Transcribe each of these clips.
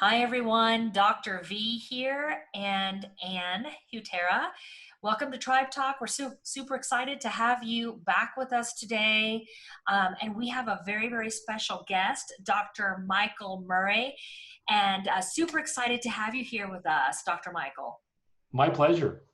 Hi, everyone. Dr. V here and Ann Hutera. Welcome to Tribe Talk. We're super excited to have you back with us today. And we have a very special guest, Dr. Michael Murray. And super excited to have you here with us, Dr. Michael. My pleasure.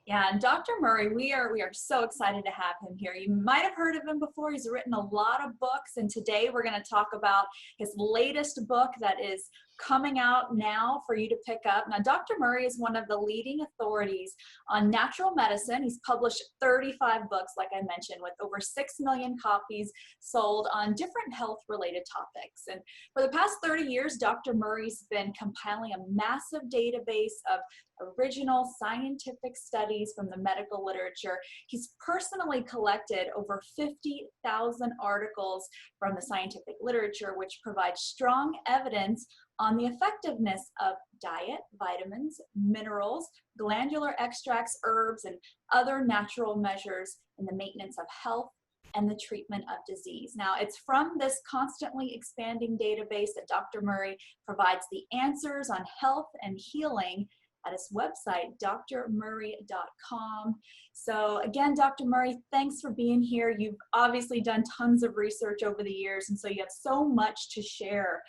Yeah, and Dr. Murray, we are so excited to have him here. You might have heard of him before. He's written a lot of books, and today we're going to talk about his latest book that is coming out now for you to pick up. Now, Dr. Murray is one of the leading authorities on natural medicine. He's published 35 books, like I mentioned, with over 6 million copies sold on different health-related topics. And for the past 30 years, Dr. Murray's been compiling a massive database of original scientific studies from the medical literature. He's personally collected over 50,000 articles from the scientific literature, which provides strong evidence on the effectiveness of diet, vitamins, minerals, glandular extracts, herbs, and other natural measures in the maintenance of health and the treatment of disease. Now, it's from this constantly expanding database that Dr. Murray provides the answers on health and healing at his website, drmurray.com. So again, Dr. Murray, thanks for being here. You've obviously done tons of research over the years, and so you have so much to share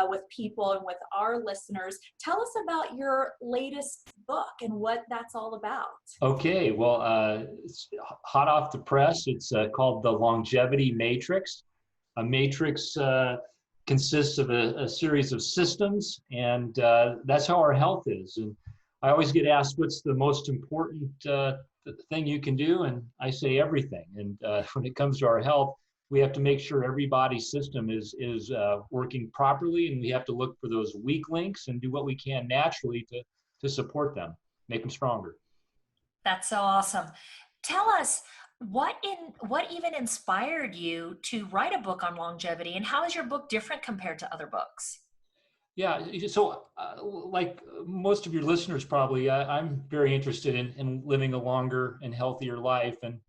with people and with our listeners. Tell us about your latest book and what that's all about. Okay, well, it's hot off the press. It's called The Longevity Matrix. A matrix consists of a series of systems, and that's how our health is. And I always get asked, what's the most important thing you can do? And I say everything. And when it comes to our health, we have to make sure every body system is working properly, and we have to look for those weak links and do what we can naturally to support them, make them stronger. That's so awesome. Tell us, what even inspired you to write a book on longevity, and how is your book different compared to other books? Yeah, so like most of your listeners probably, I'm very interested in living a longer and healthier life. And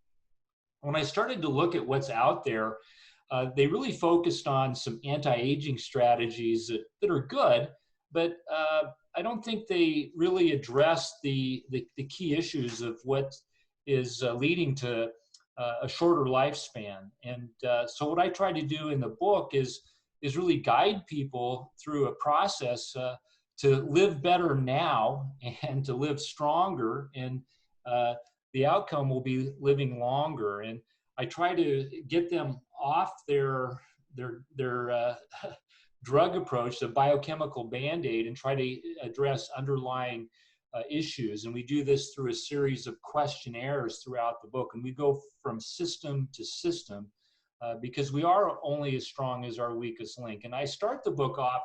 when I started to look at what's out there, they really focused on some anti-aging strategies that are good, but I don't think they really address the key issues of what is leading to a shorter lifespan. And so what I try to do in the book is really guide people through a process to live better now and to live stronger, and the outcome will be living longer. And I try to get them off their drug approach, the biochemical band-aid, and try to address underlying issues. And we do this through a series of questionnaires throughout the book, and we go from system to system. Because we are only as strong as our weakest link. And I start the book off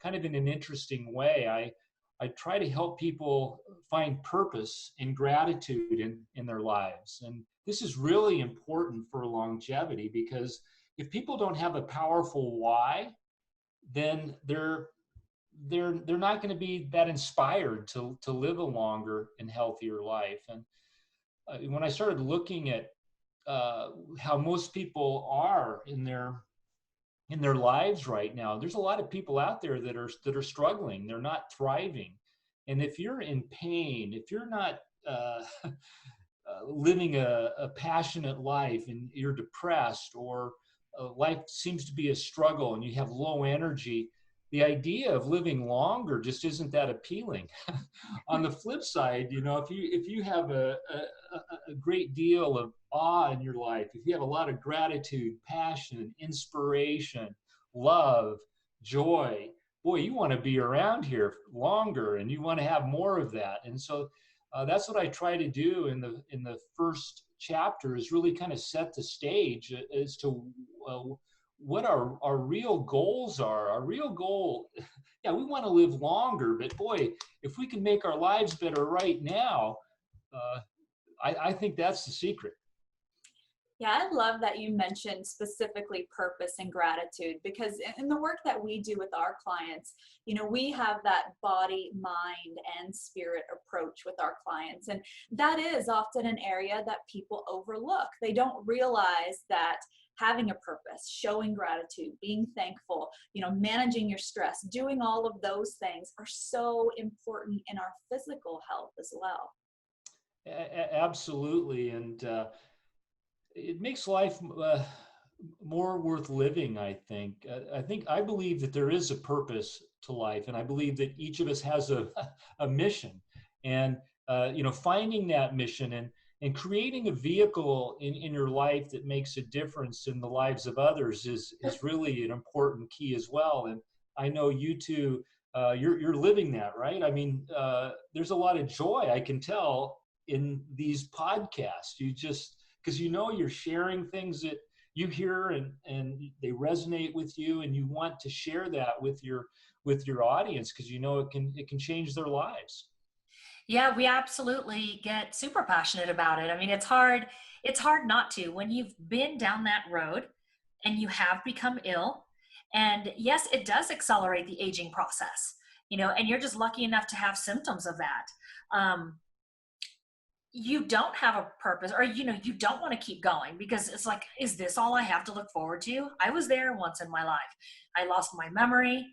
kind of in an interesting way. I try to help people find purpose and gratitude in their lives. And this is really important for longevity, because if people don't have a powerful why, then they're not going to be that inspired to live a longer and healthier life. And when I started looking at how most people are in their lives right now, there's a lot of people out there that are struggling. They're not thriving. And if you're in pain, if you're not living a passionate life, and you're depressed, or life seems to be a struggle and you have low energy, the idea of living longer just isn't that appealing. On the flip side, if you have a great deal of awe in your life, if you have a lot of gratitude, passion, inspiration, love, joy, boy, you want to be around here longer, and you want to have more of that. And so that's what I try to do in the first chapter, is really kind of set the stage as to what our real goals are. Our real goal, yeah, we want to live longer, but boy, if we can make our lives better right now, I think that's the secret. Yeah, I love that you mentioned specifically purpose and gratitude, because in the work that we do with our clients, we have that body, mind, and spirit approach with our clients. And that is often an area that people overlook. They don't realize that having a purpose, showing gratitude, being thankful, managing your stress, doing all of those things are so important in our physical health as well. Absolutely. And it makes life more worth living, I think. I believe that there is a purpose to life, and I believe that each of us has a mission. And finding that mission and creating a vehicle in your life that makes a difference in the lives of others is really an important key as well. And I know you two, you're living that, right? I mean, there's a lot of joy I can tell in these podcasts. Because you're sharing things that you hear and they resonate with you, and you want to share that with your audience because it can change their lives. Yeah, we absolutely get super passionate about it. I mean, it's hard not to when you've been down that road and you have become ill. And yes, it does accelerate the aging process, and you're just lucky enough to have symptoms of that. You don't have a purpose, or you don't want to keep going because it's like, is this all I have to look forward to? I was there once in my life. I lost my memory.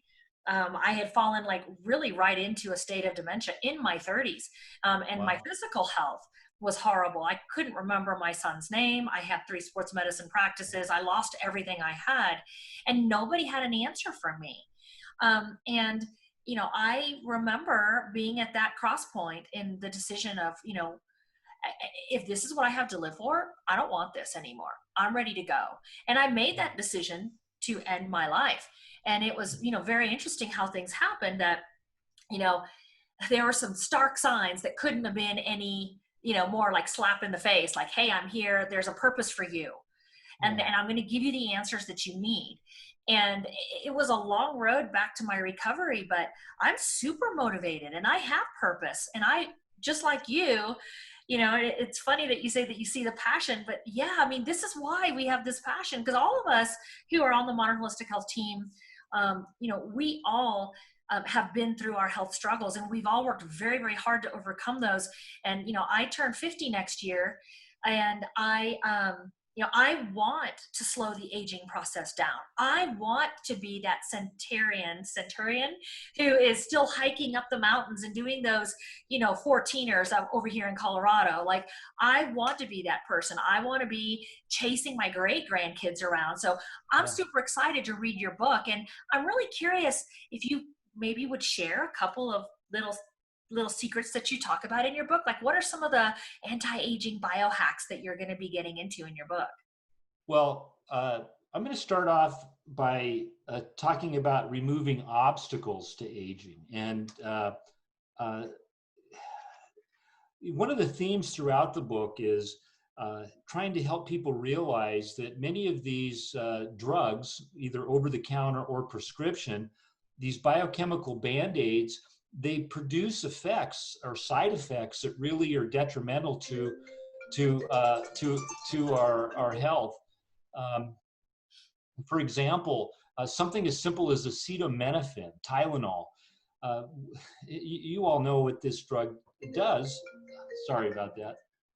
I had fallen like really right into a state of dementia in my 30s. And Wow. My physical health was horrible. I couldn't remember my son's name. I had 3 sports medicine practices. I lost everything I had, and nobody had an answer for me. And I remember being at that cross point in the decision of, if this is what I have to live for, I don't want this anymore. I'm ready to go. And I made that decision to end my life. And it was, very interesting how things happened that, there were some stark signs that couldn't have been any, more like slap in the face, like, hey, I'm here. There's a purpose for you. And I'm going to give you the answers that you need. And it was a long road back to my recovery, but I'm super motivated and I have purpose. And I, just like you, it's funny that you say that you see the passion, but yeah, I mean, this is why we have this passion, because all of us who are on the Modern Holistic Health team, we all have been through our health struggles, and we've all worked very, very hard to overcome those. And, I turn 50 next year, and I want to slow the aging process down. I want to be that centurion who is still hiking up the mountains and doing those, 14ers over here in Colorado. Like, I want to be that person. I want to be chasing my great grandkids around. So I'm super excited to read your book. And I'm really curious if you maybe would share a couple of little secrets that you talk about in your book. Like, what are some of the anti-aging biohacks that you're going to be getting into in your book? Well, I'm going to start off by talking about removing obstacles to aging. And one of the themes throughout the book is trying to help people realize that many of these drugs, either over the counter or prescription, these biochemical band-aids, they produce effects or side effects that really are detrimental to our health. For example, something as simple as acetaminophen, Tylenol. You all know what this drug does. Sorry about that.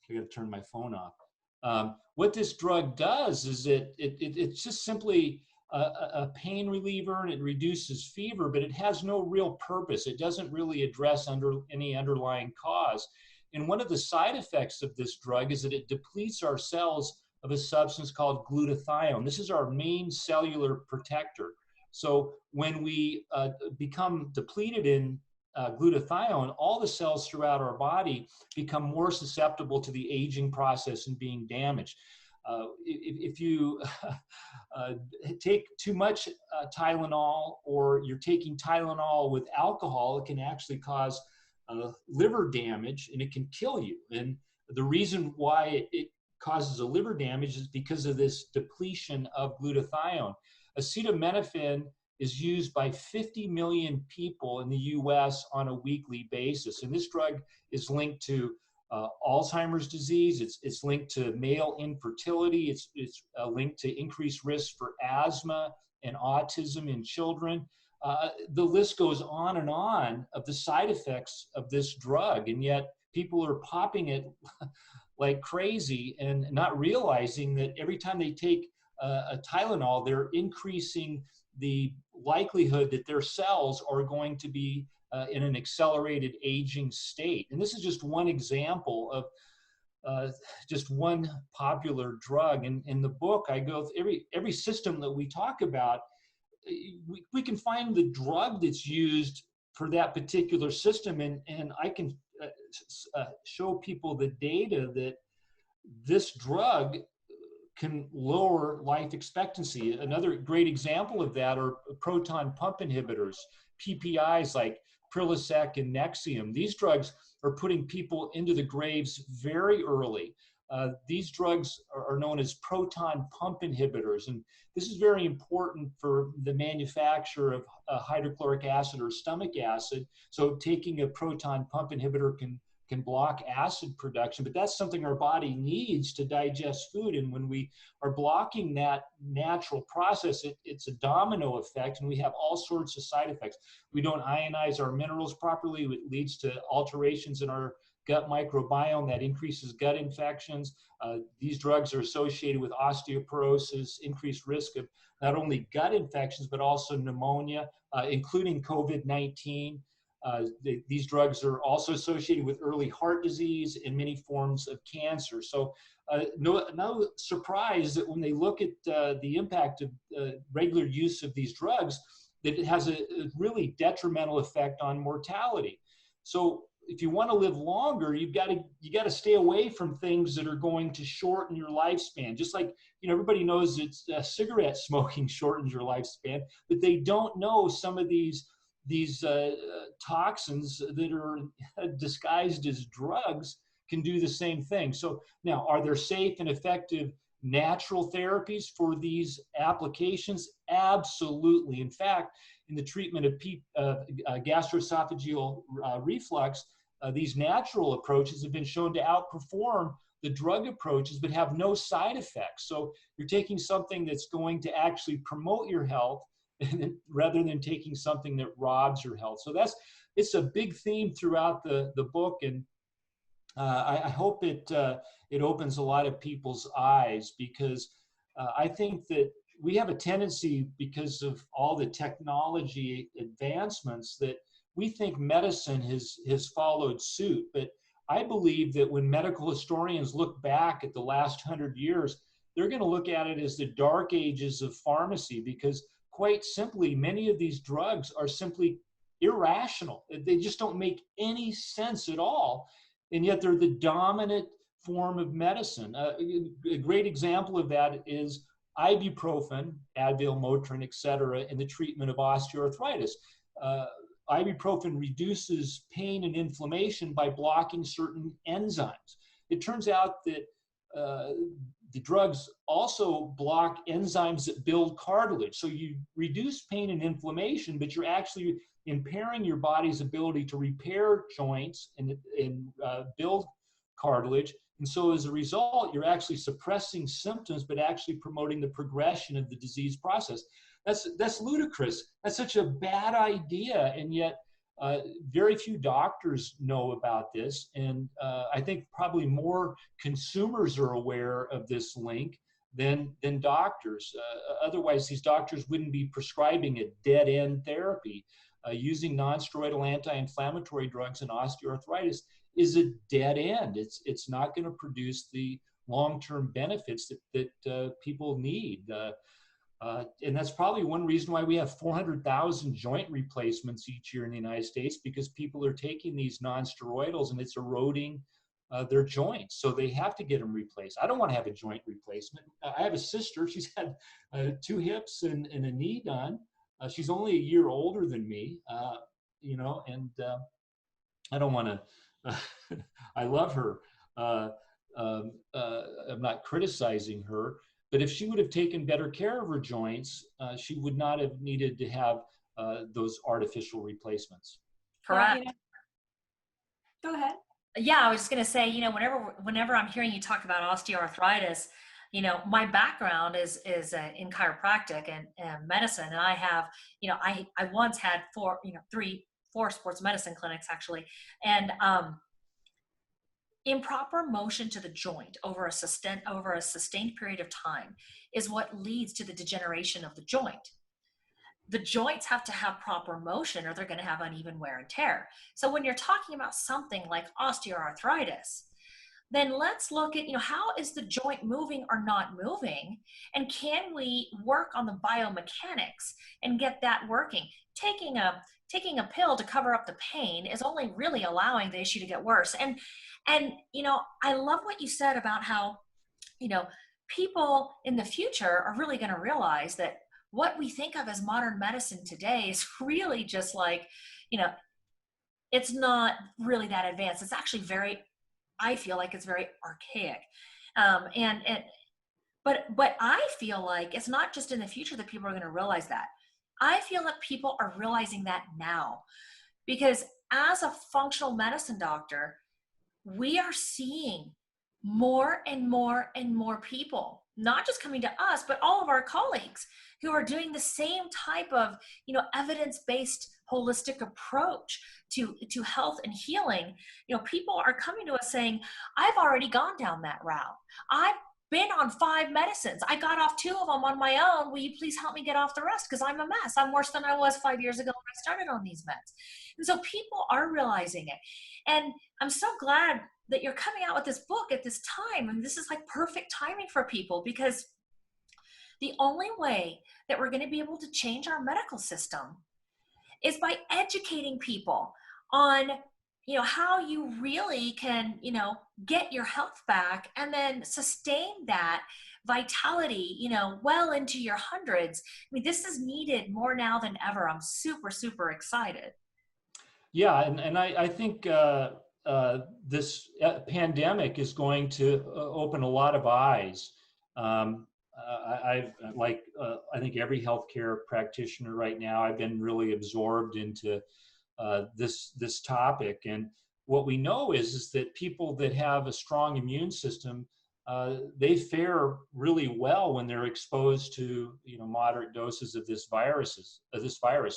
I got to turn my phone off. What this drug does is it's just simply a pain reliever, and it reduces fever, but it has no real purpose. It doesn't really address any underlying cause. And one of the side effects of this drug is that it depletes our cells of a substance called glutathione. This is our main cellular protector. So when we become depleted in glutathione, all the cells throughout our body become more susceptible to the aging process and being damaged. If you take too much Tylenol, or you're taking Tylenol with alcohol, it can actually cause liver damage, and it can kill you. And the reason why it causes a liver damage is because of this depletion of glutathione. Acetaminophen is used by 50 million people in the US on a weekly basis. And this drug is linked to Alzheimer's disease. It's linked to male infertility. It's linked to increased risk for asthma and autism in children. The list goes on and on of the side effects of this drug, and yet people are popping it like crazy and not realizing that every time they take a Tylenol, they're increasing the likelihood that their cells are going to be in an accelerated aging state. And this is just one example of just one popular drug. And in the book, I go through every system that we talk about. We can find the drug that's used for that particular system, and I can show people the data that this drug can lower life expectancy. Another great example of that are proton pump inhibitors, PPIs like Prilosec and Nexium. These drugs are putting people into the graves very early. These drugs are known as proton pump inhibitors, and this is very important for the manufacture of hydrochloric acid or stomach acid. So taking a proton pump inhibitor can block acid production, but that's something our body needs to digest food. And when we are blocking that natural process, it's a domino effect, and we have all sorts of side effects. We don't ionize our minerals properly. It leads to alterations in our gut microbiome that increases gut infections. These drugs are associated with osteoporosis, increased risk of not only gut infections, but also pneumonia, including COVID-19. These drugs are also associated with early heart disease and many forms of cancer. So no surprise that when they look at the impact of regular use of these drugs, that it has a really detrimental effect on mortality. So if you want to live longer, you got to stay away from things that are going to shorten your lifespan. Just like, everybody knows it's cigarette smoking shortens your lifespan, but they don't know some of these toxins that are disguised as drugs can do the same thing. So now, are there safe and effective natural therapies for these applications? Absolutely. In fact, in the treatment of gastroesophageal reflux, these natural approaches have been shown to outperform the drug approaches, but have no side effects. So you're taking something that's going to actually promote your health rather than taking something that robs your health. So it's a big theme throughout the book, and I hope it opens a lot of people's eyes, because I think that we have a tendency, because of all the technology advancements, that we think medicine has followed suit. But I believe that when medical historians look back at the last 100 years, they're going to look at it as the dark ages of pharmacy, because quite simply, many of these drugs are simply irrational. They just don't make any sense at all. And yet they're the dominant form of medicine. A great example of that is ibuprofen, Advil, Motrin, etc., in the treatment of osteoarthritis. Ibuprofen reduces pain and inflammation by blocking certain enzymes. It turns out that the drugs also block enzymes that build cartilage. So you reduce pain and inflammation, but you're actually impairing your body's ability to repair joints and build cartilage. And so as a result, you're actually suppressing symptoms, but actually promoting the progression of the disease process. That's ludicrous. That's such a bad idea. And yet very few doctors know about this. And I think probably more consumers are aware of this link than doctors. Otherwise, these doctors wouldn't be prescribing a dead-end therapy. Using non-steroidal anti-inflammatory drugs in osteoarthritis is a dead end. It's not going to produce the long-term benefits that people need. And that's probably one reason why we have 400,000 joint replacements each year in the United States, because people are taking these non-steroidals and it's eroding their joints. So they have to get them replaced. I don't want to have a joint replacement. I have a sister, she's had 2 hips and a knee done. She's only a year older than me, and I don't want to, I love her. I'm not criticizing her, but if she would have taken better care of her joints, she would not have needed to have those artificial replacements. Correct. Go ahead. Yeah, I was just going to say, whenever I'm hearing you talk about osteoarthritis, my background is in chiropractic and medicine, and I have, I once had four sports medicine clinics actually, and improper motion to the joint over a sustained period of time is what leads to the degeneration of the joint. The joints have to have proper motion or they're going to have uneven wear and tear. So when you're talking about something like osteoarthritis, then let's look at, how is the joint moving or not moving? And can we work on the biomechanics and get that working? Taking a pill to cover up the pain is only really allowing the issue to get worse. And I love what you said about how, people in the future are really going to realize that what we think of as modern medicine today is really just like, you know, it's not really that advanced. It's actually I feel like it's very archaic. And but I feel like it's not just in the future that people are going to realize that. I feel that people are realizing that now, because as a functional medicine doctor, we are seeing more and more and more people, not just coming to us, but all of our colleagues who are doing the same type of, evidence-based holistic approach to health and healing. People are coming to us saying, I've already gone down that route. I've been on 5 medicines. I got off 2 of them on my own. Will you please help me get off the rest? Because I'm a mess. I'm worse than I was 5 years ago when I started on these meds. And so people are realizing it. And I'm so glad that you're coming out with this book at this time. And this is like perfect timing for people, because the only way that we're going to be able to change our medical system is by educating people on, how you really can, get your health back and then sustain that vitality, well into your hundreds. I mean, this is needed more now than ever. I'm super, super excited. Yeah, and I think this pandemic is going to open a lot of eyes. I think every healthcare practitioner right now, I've been really absorbed into this topic. And what we know is that people that have a strong immune system, they fare really well when they're exposed to moderate doses of this virus.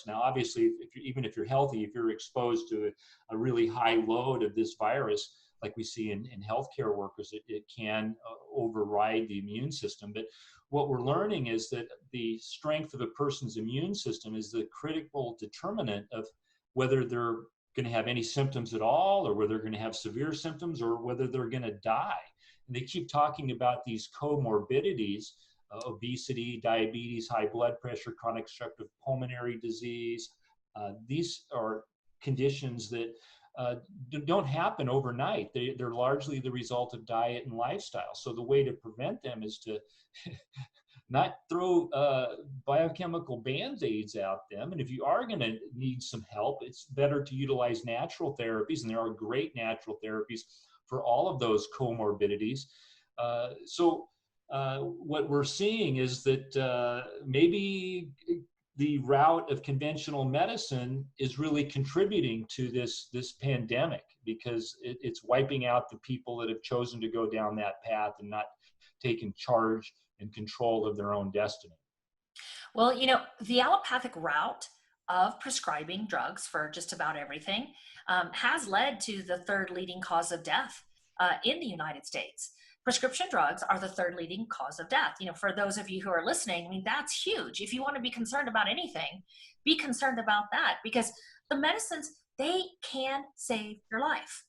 Now, obviously, even if you're healthy, if you're exposed to a really high load of this virus, like we see in healthcare workers, it can override the immune system. But what we're learning is that the strength of a person's immune system is the critical determinant of whether they're going to have any symptoms at all, or whether they're going to have severe symptoms, or whether they're going to die. And they keep talking about these comorbidities, obesity, diabetes, high blood pressure, chronic obstructive pulmonary disease. These are conditions that don't happen overnight. They're largely the result of diet and lifestyle. So the way to prevent them is to not throw biochemical band-aids out them. And if you are going to need some help, it's better to utilize natural therapies. And there are great natural therapies for all of those comorbidities. So what we're seeing is that maybe the route of conventional medicine is really contributing to this pandemic, because it's wiping out the people that have chosen to go down that path and not taken charge and control of their own destiny. Well, the allopathic route of prescribing drugs for just about everything has led to the 3rd leading cause of death in the United States. Prescription drugs are the 3rd leading cause of death. For those of you who are listening, I mean, that's huge. If you want to be concerned about anything, be concerned about that, because the medicines, they can save your life,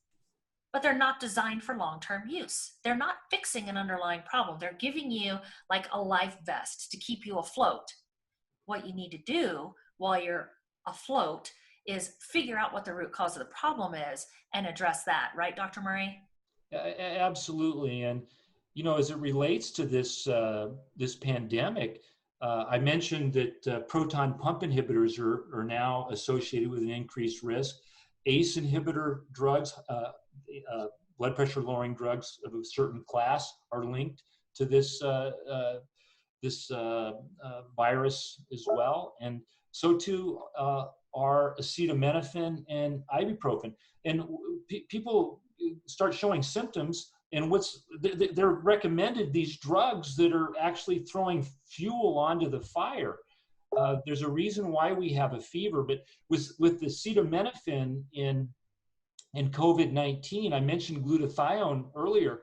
but they're not designed for long-term use. They're not fixing an underlying problem. They're giving you like a life vest to keep you afloat. What you need to do while you're afloat is figure out what the root cause of the problem is and address that. Right, Dr. Murray? Absolutely. And, as it relates to this pandemic, I mentioned that proton pump inhibitors are now associated with an increased risk. ACE inhibitor drugs, blood pressure lowering drugs of a certain class, are linked to this virus as well. And so too are acetaminophen and ibuprofen. And people start showing symptoms, and they're recommended these drugs that are actually throwing fuel onto the fire. There's a reason why we have a fever, but with the acetaminophen in COVID-19, I mentioned glutathione earlier.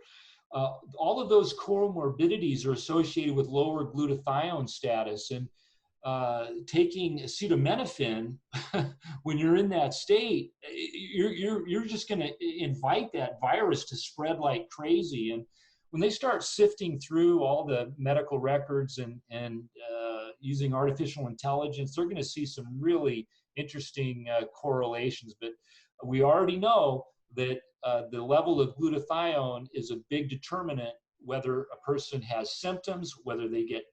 All of those comorbidities are associated with lower glutathione status, and taking acetaminophen when you're in that state, you're just going to invite that virus to spread like crazy. And when they start sifting through all the medical records and using artificial intelligence, they're going to see some really interesting correlations. But we already know that the level of glutathione is a big determinant whether a person has symptoms, whether they get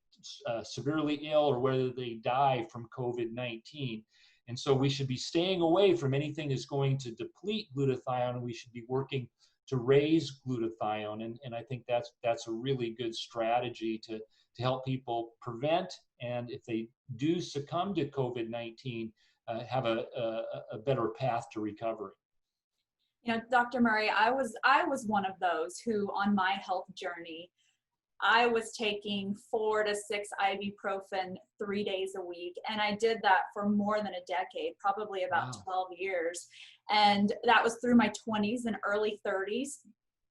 severely ill, or whether they die from COVID-19. And so we should be staying away from anything that's going to deplete glutathione, and we should be working to raise glutathione. And I think that's a really good strategy to help people prevent, and if they do succumb to COVID-19, have a better path to recovery. You know, Dr. Murray, I was one of those who, on my health journey, I was taking 4 to 6 ibuprofen 3 days a week. And I did that for more than a decade, probably about 12 years. And that was through my 20s and early 30s.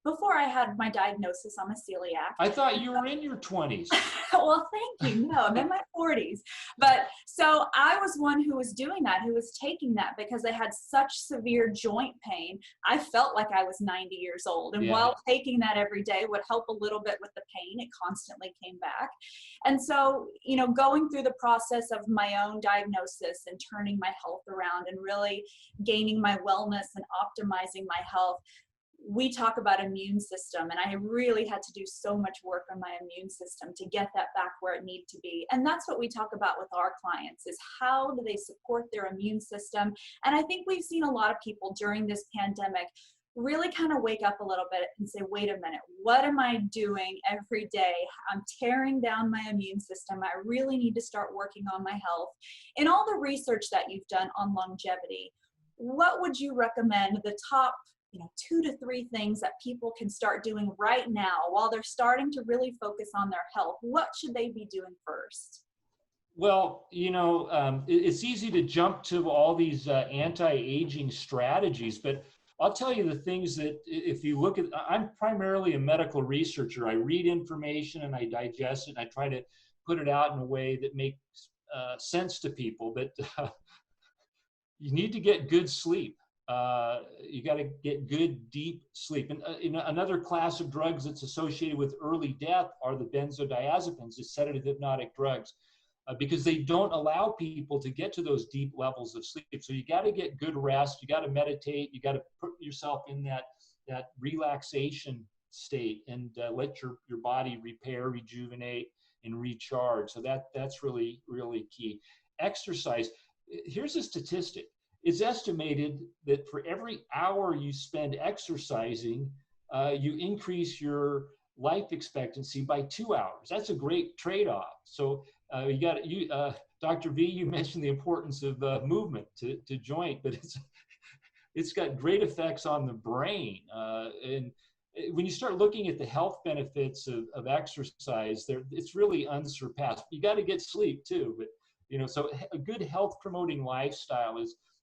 Before I had my diagnosis, I'm a celiac. I thought you were in your 20s. Well, thank you. No, I'm in my 40s. But so I was one who was doing that, who was taking that because I had such severe joint pain. I felt like I was 90 years old. And while taking that every day would help a little bit with the pain, it constantly came back. And so, you know, going through the process of my own diagnosis and turning my health around and really gaining my wellness and optimizing my health, we talk about immune system, and I really had to do so much work on my immune system to get that back where it needed to be. And that's what we talk about with our clients, is how do they support their immune system. And I think we've seen a lot of people during this pandemic really kind of wake up a little bit and say, wait a minute, what am I doing every day? I'm tearing down my immune system. I really need to start working on my health. In all the research that you've done on longevity, what would you recommend the top 2 to 3 things that people can start doing right now while they're starting to really focus on their health? What should they be doing first? Well, it's easy to jump to all these anti-aging strategies, but I'll tell you the things that if you look at, I'm primarily a medical researcher. I read information and I digest it and I try to put it out in a way that makes sense to people, but you need to get good sleep. You got to get good, deep sleep. And another class of drugs that's associated with early death are the benzodiazepines, the sedative hypnotic drugs, because they don't allow people to get to those deep levels of sleep. So you got to get good rest. You got to meditate. You got to put yourself in that relaxation state and let your body repair, rejuvenate, and recharge. So that's really, really key. Exercise. Here's a statistic. It's estimated that for every hour you spend exercising, you increase your life expectancy by 2 hours. That's a great trade-off. So Dr. V, you mentioned the importance of movement to joint, but it's got great effects on the brain. And when you start looking at the health benefits of exercise, it's really unsurpassed. You got to get sleep too, but so a good health promoting lifestyle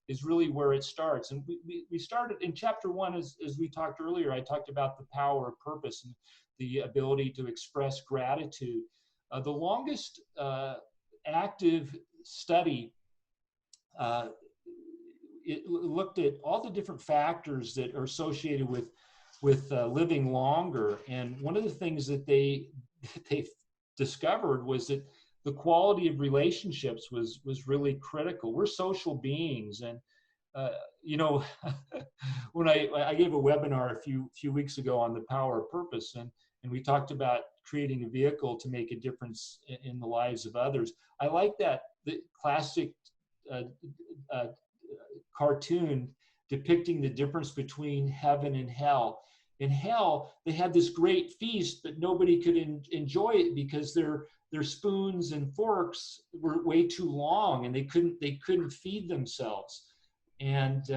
is really where it starts. And we started in chapter 1, as we talked earlier, I talked about the power of purpose and the ability to express gratitude. The longest active study, it looked at all the different factors that are associated with living longer. And one of the things that they discovered was that the quality of relationships was really critical. We're social beings, and when I gave a webinar a few weeks ago on the power of purpose, and we talked about creating a vehicle to make a difference in the lives of others. I like the classic cartoon depicting the difference between heaven and hell. In hell, they had this great feast, but nobody could enjoy it because their spoons and forks were way too long, and they couldn't feed themselves. And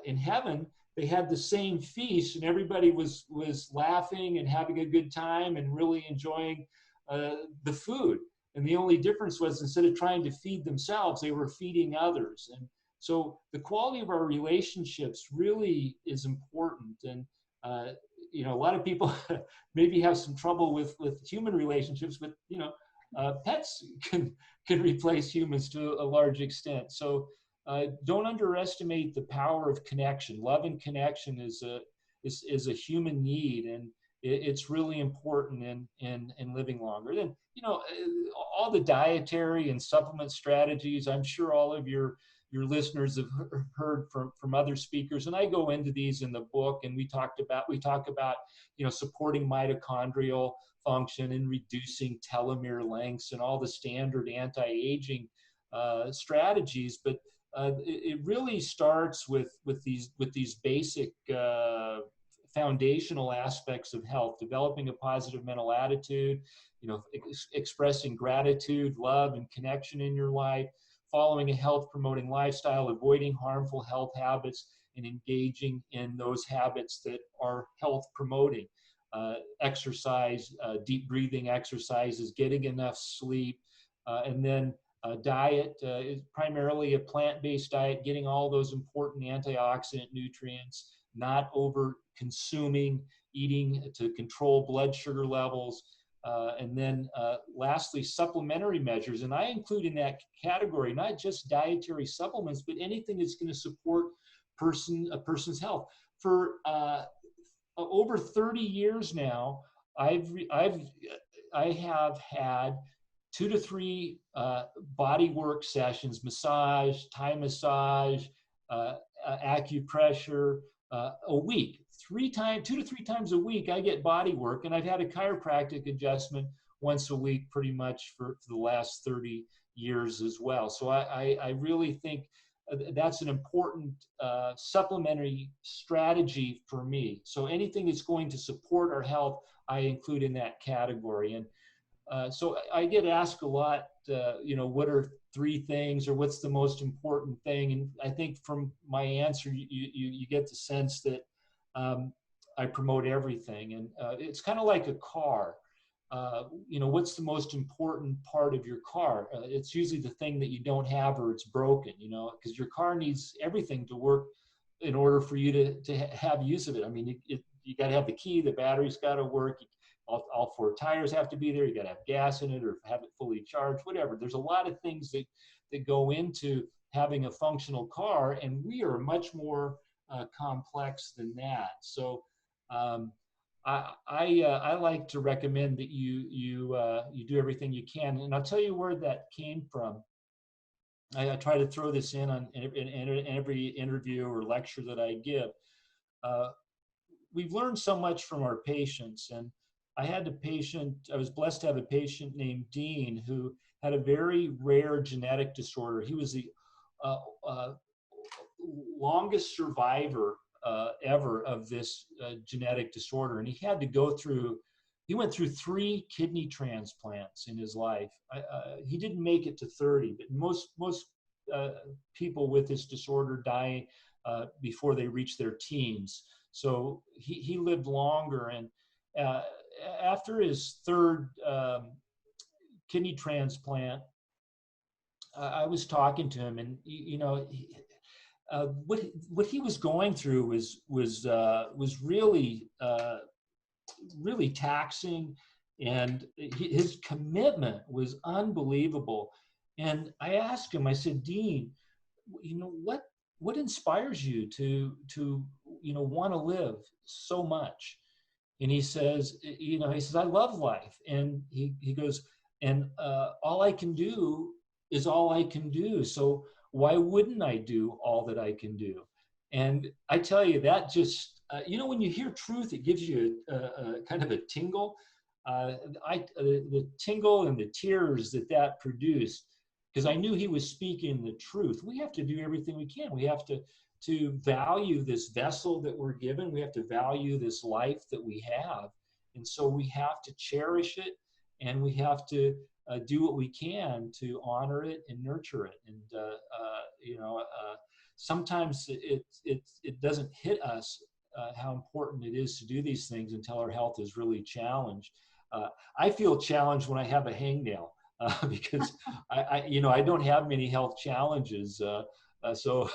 in heaven, they had the same feast, and everybody was laughing and having a good time and really enjoying the food. And the only difference was, instead of trying to feed themselves, they were feeding others. And so the quality of our relationships really is important. And you know, a lot of people maybe have some trouble with human relationships, but you know, pets can replace humans to a large extent. So don't underestimate the power of connection. Love and connection is a human need, and it's really important in living longer. Then, you know, all the dietary and supplement strategies, I'm sure all of your listeners have heard from other speakers, and I go into these in the book. And we talk about, you know, supporting mitochondrial function and reducing telomere lengths and all the standard anti-aging strategies. But it really starts with these basic foundational aspects of health: developing a positive mental attitude, you know, expressing gratitude, love, and connection in your life, following a health promoting lifestyle, avoiding harmful health habits, and engaging in those habits that are health promoting. Exercise, deep breathing exercises, getting enough sleep, and then diet is primarily a plant-based diet, getting all those important antioxidant nutrients, not over consuming, eating to control blood sugar levels. And then lastly, supplementary measures. And I include in that category not just dietary supplements, but anything that's going to support a person's health. For over 30 years now, I have had 2 to 3 body work sessions: massage, Thai massage, acupressure, a week. 2 to 3 times a week, I get body work, and I've had a chiropractic adjustment once a week pretty much for the last 30 years as well. So I really think that's an important supplementary strategy for me. So anything that's going to support our health, I include in that category. And so I get asked a lot, you know, what are 3 things, or what's the most important thing? And I think from my answer, you get the sense that I promote everything. And it's kind of like a car. You know, what's the most important part of your car? It's usually the thing that you don't have, or it's broken, you know, because your car needs everything to work in order for you to have use of it. I mean, you got to have the key, the battery's got to work. All 4 tires have to be there. You got to have gas in it, or have it fully charged, whatever. There's a lot of things that go into having a functional car, and we are much more complex than that. So I like to recommend that you do everything you can, and I'll tell you where that came from. I try to throw this in every interview or lecture that I give. We've learned so much from our patients, and I was blessed to have a patient named Dean who had a very rare genetic disorder. He was the longest survivor ever of this genetic disorder, and he went through 3 kidney transplants in his life. He didn't make it to 30, but most people with this disorder die before they reach their teens. So he lived longer, and after his 3rd kidney transplant, I was talking to him, and you know, what he was going through was really really taxing, and his commitment was unbelievable. And I asked him, I said, Dean, you know, what inspires you to you know, want to live so much? And he says, I love life. And he goes, and all I can do is all I can do. So why wouldn't I do all that I can do? And I tell you, that just, you know, when you hear truth, it gives you a kind of a tingle. The tingle and the tears that produced, because I knew he was speaking the truth. We have to do everything we can. We have to value this vessel that we're given. We have to value this life that we have. And so we have to cherish it, and we have to do what we can to honor it and nurture it. And, sometimes it doesn't hit us how important it is to do these things until our health is really challenged. I feel challenged when I have a hangnail because I don't have many health challenges. So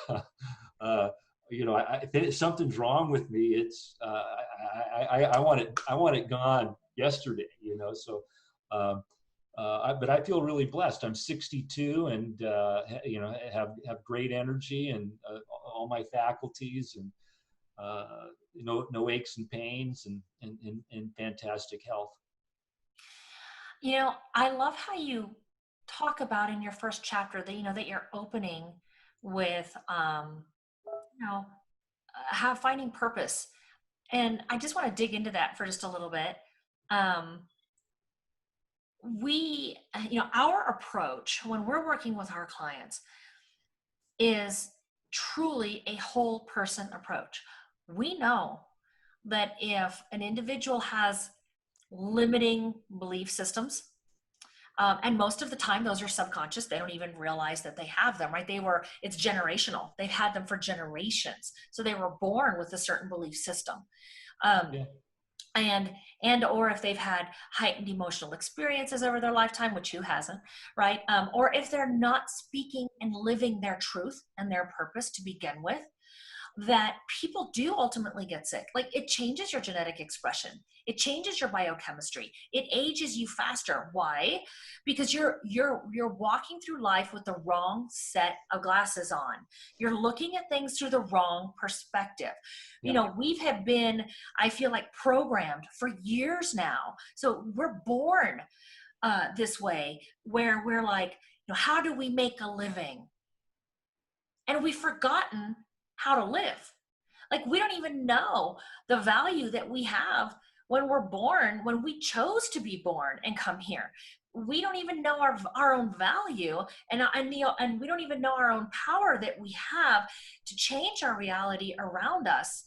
if something's wrong with me, it's I want it gone yesterday. So. But I feel really blessed. I'm 62 and have great energy and all my faculties and no aches and pains and fantastic health. I love how you talk about in your first chapter that that you're opening with finding purpose, and I just want to dig into that for just a little bit. Our approach when we're working with our clients is truly a whole person approach. We know that if an individual has limiting belief systems, and most of the time those are subconscious, they don't even realize that they have them, right? It's generational. They've had them for generations. So they were born with a certain belief system. Yeah. And or if they've had heightened emotional experiences over their lifetime, which who hasn't, right? Or if they're not speaking and living their truth and their purpose to begin with, that people do ultimately get sick. Like, it changes your genetic expression. It changes your biochemistry. It ages you faster. Why? Because you're walking through life with the wrong set of glasses on. You're looking at things through the wrong perspective. Yeah. We have been, I feel like, programmed for years now. So we're born this way, where we're like, how do we make a living? And we've forgotten how to live. Like, we don't even know the value that we have when we're born, when we chose to be born and come here. We don't even know our own value, and we don't even know our own power that we have to change our reality around us,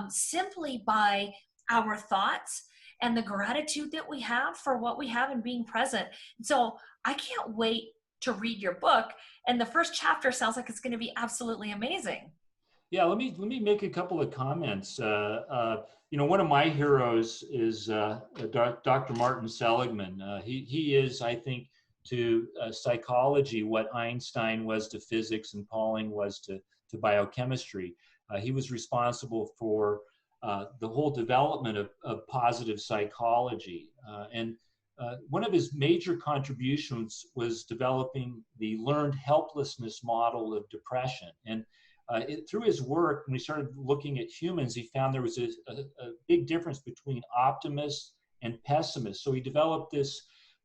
simply by our thoughts and the gratitude that we have for what we have and being present. So I can't wait to read your book. And the first chapter sounds like it's going to be absolutely amazing. Yeah, let me make a couple of comments. One of my heroes is Dr. Martin Seligman. He is, I think, to psychology what Einstein was to physics and Pauling was to biochemistry. He was responsible for the whole development of positive psychology. And one of his major contributions was developing the learned helplessness model of depression. And through his work, when we started looking at humans, he found there was a big difference between optimists and pessimists. So he developed this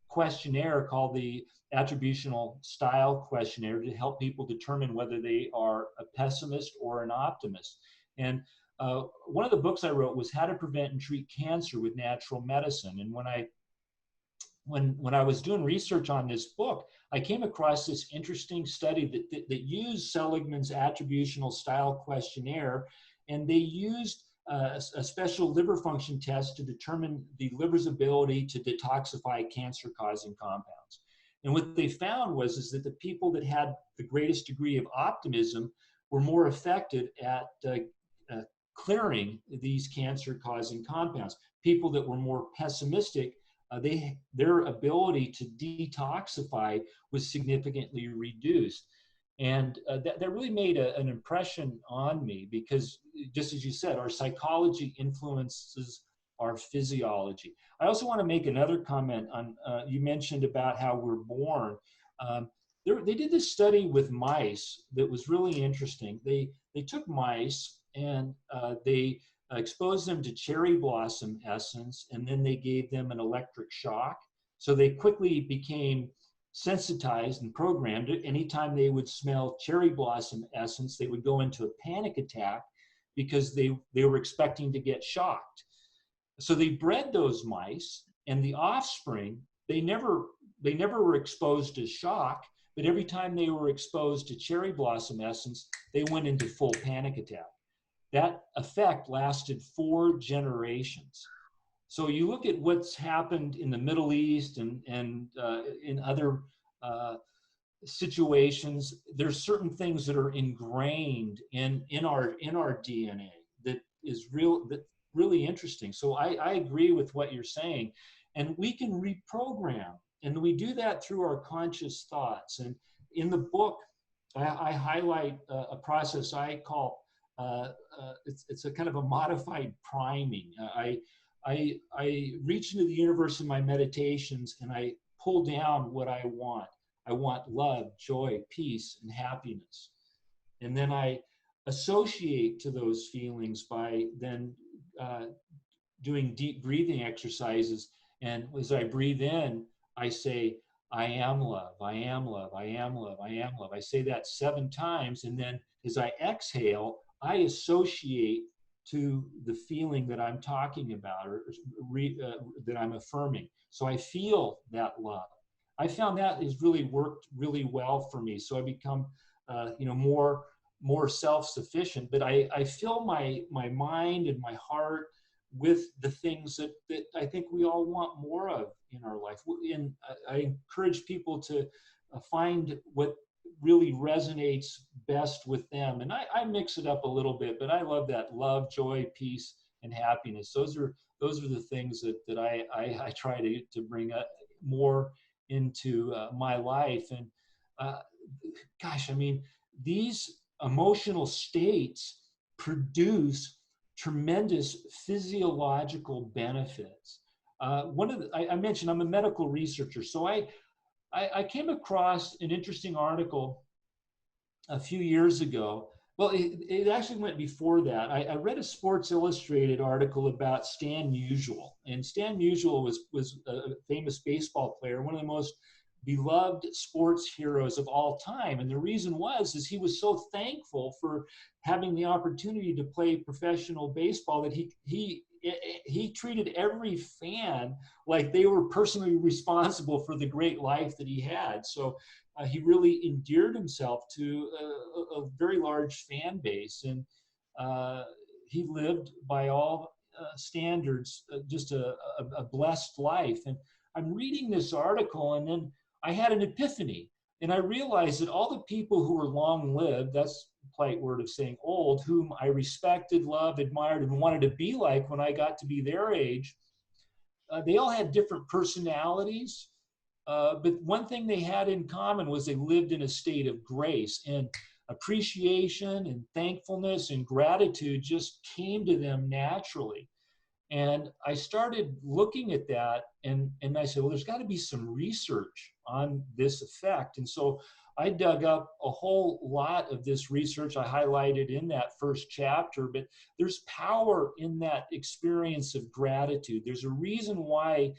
questionnaire called the Attributional Style Questionnaire to help people determine whether they are a pessimist or an optimist. And one of the books I wrote was How to Prevent and Treat Cancer with Natural Medicine. And when I was doing research on this book, I came across this interesting study that used Seligman's attributional style questionnaire, and they used a special liver function test to determine the liver's ability to detoxify cancer-causing compounds. And what they found is that the people that had the greatest degree of optimism were more effective at clearing these cancer-causing compounds. People that were more pessimistic, their ability to detoxify was significantly reduced. And that really made an impression on me because, just as you said, our psychology influences our physiology. I also want to make another comment on, you mentioned about how we're born. They did this study with mice that was really interesting. They took mice and they exposed them to cherry blossom essence, and then they gave them an electric shock. So they quickly became sensitized and programmed. Anytime they would smell cherry blossom essence, they would go into a panic attack because they were expecting to get shocked. So they bred those mice, and the offspring, they never were exposed to shock, but every time they were exposed to cherry blossom essence, they went into full panic attack. That effect lasted 4 generations. So you look at what's happened in the Middle East and in other situations, there's certain things that are ingrained in our DNA that is really interesting. So I agree with what you're saying, and we can reprogram, and we do that through our conscious thoughts. And in the book, I highlight a process I call it's a kind of a modified priming. I reach into the universe in my meditations, and I pull down what I want. I want love, joy, peace, and happiness. And then I associate to those feelings by then doing deep breathing exercises. And as I breathe in, I say, I am love, I am love, I am love, I am love. I say that 7 times. And then as I exhale, I associate to the feeling that I'm talking about, or that I'm affirming. So I feel that love. I found that has really worked really well for me. So I become, more self-sufficient. But I fill my mind and my heart with the things that I think we all want more of in our life. And I encourage people to find what really resonates best with them. And I mix it up a little bit, but I love that love, joy, peace, and happiness. Those are the things that I try to bring more into my life. And gosh, I mean, these emotional states produce tremendous physiological benefits. I mentioned I'm a medical researcher, so I came across an interesting article a few years ago. Well, it actually went before that. I read a Sports Illustrated article about Stan Musial, and Stan Musial was a famous baseball player, one of the most beloved sports heroes of all time. And the reason is he was so thankful for having the opportunity to play professional baseball that he treated every fan like they were personally responsible for the great life that he had. So he really endeared himself to a very large fan base, and he lived by all standards just a blessed life. And I'm reading this article, and then I had an epiphany, and I realized that all the people who were long-lived, that's a polite word of saying old, whom I respected, loved, admired, and wanted to be like when I got to be their age, they all had different personalities, but one thing they had in common was they lived in a state of grace, and appreciation and thankfulness and gratitude just came to them naturally. And I started looking at that, and I said, well, there's got to be some research on this effect. And so I dug up a whole lot of this research I highlighted in that first chapter, but there's power in that experience of gratitude. There's a reason why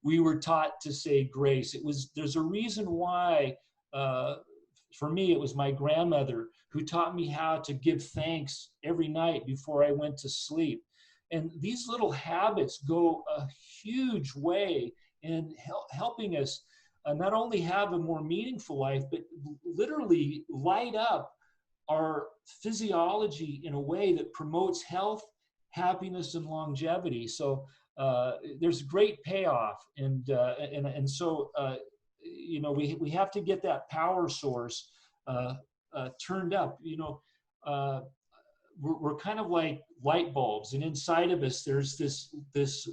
we were taught to say grace. There's a reason why, for me, it was my grandmother who taught me how to give thanks every night before I went to sleep. And these little habits go a huge way in helping us not only have a more meaningful life, but literally light up our physiology in a way that promotes health, happiness, and longevity. So there's great payoff, and so we have to get that power source turned up. We're kind of like light bulbs, and inside of us there's this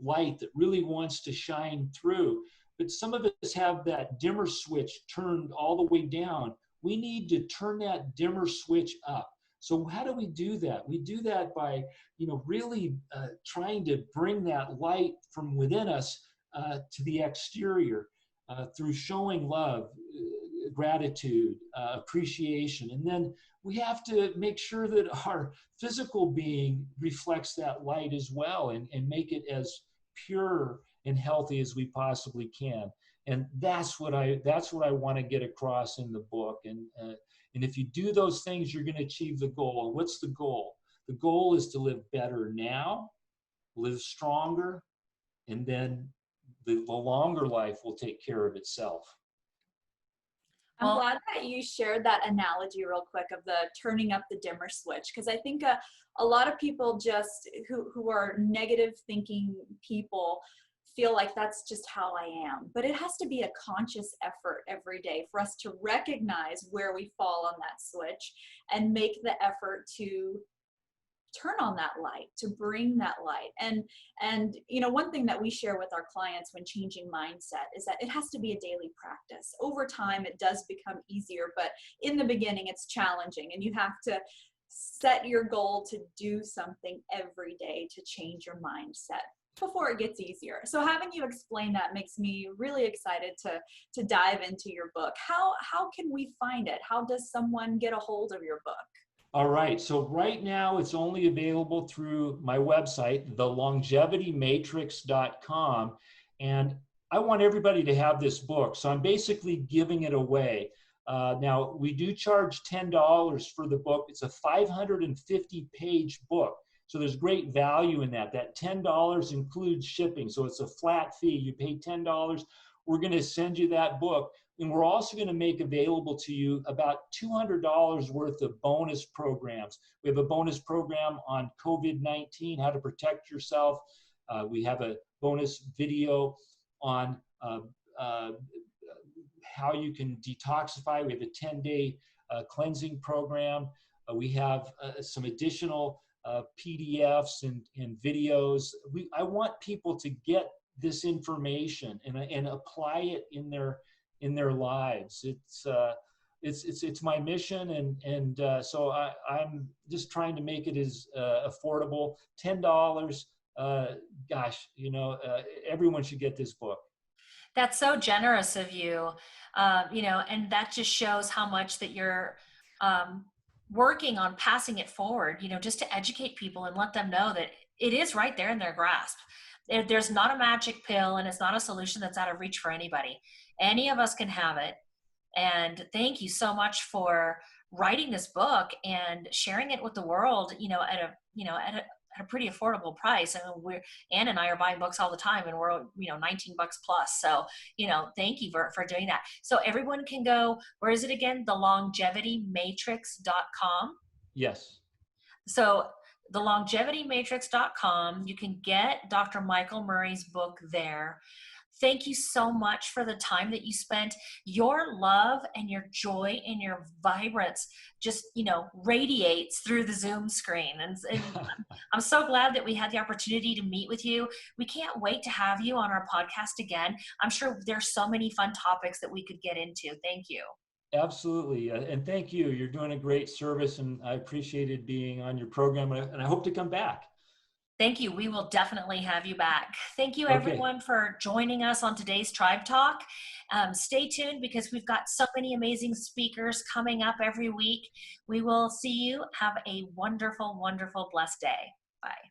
light that really wants to shine through, but some of us have that dimmer switch turned all the way down. We need to turn that dimmer switch up. So how do we do that? We do that by really trying to bring that light from within us to the exterior through showing love, gratitude, appreciation. And then we have to make sure that our physical being reflects that light as well, and make it as pure and healthy as we possibly can. And that's what I want to get across in the book. And if you do those things, you're going to achieve the goal. What's the goal? The goal is to live better now, live stronger, and then the longer life will take care of itself. I'm glad that you shared that analogy real quick of the turning up the dimmer switch, because I think a lot of people just who are negative thinking people feel like that's just how I am. But it has to be a conscious effort every day for us to recognize where we fall on that switch and make the effort to turn on that light, to bring that light. And you know, one thing that we share with our clients when changing mindset is that it has to be a daily practice. Over time, it does become easier, but in the beginning, it's challenging, and you have to set your goal to do something every day to change your mindset before it gets easier. So having you explain that makes me really excited to dive into your book. How can we find it? How does someone get a hold of your book? All right, so right now it's only available through my website, thelongevitymatrix.com, and I want everybody to have this book, so I'm basically giving it away. Now, we do charge $10 for the book. It's a 550-page book, so there's great value in that. That $10 includes shipping, so it's a flat fee. You pay $10, we're going to send you that book. And we're also going to make available to you about $200 worth of bonus programs. We have a bonus program on COVID-19, how to protect yourself. We have a bonus video on how you can detoxify. We have a 10-day cleansing program. We have some additional PDFs and videos. I want people to get this information and apply it in their lives. It's my mission, and so I'm just trying to make it as affordable. $10. Gosh, you know, everyone should get this book. That's so generous of you, you know, and that just shows how much that you're working on passing it forward, you know, just to educate people and let them know that it is right there in their grasp. There's not a magic pill, and it's not a solution that's out of reach for anybody. Any of us can have it. And thank you so much for writing this book and sharing it with the world, you know, at a pretty affordable price. I mean, Ann and I are buying books all the time, and we're, you know, 19 bucks plus. So, you know, thank you for doing that. So everyone can go, where is it again? thelongevitymatrix.com. Yes. So thelongevitymatrix.com, you can get Dr. Michael Murray's book there. Thank you so much for the time that you spent. Your love and your joy and your vibrance just, you know, radiates through the Zoom screen. And I'm so glad that we had the opportunity to meet with you. We can't wait to have you on our podcast again. I'm sure there's so many fun topics that we could get into. Thank you. Absolutely. And thank you. You're doing a great service, and I appreciated being on your program, and I hope to come back. Thank you. We will definitely have you back. Thank you, everyone, for joining us on today's Tribe Talk. Stay tuned, because we've got so many amazing speakers coming up every week. We will see you. Have a wonderful, wonderful, blessed day. Bye.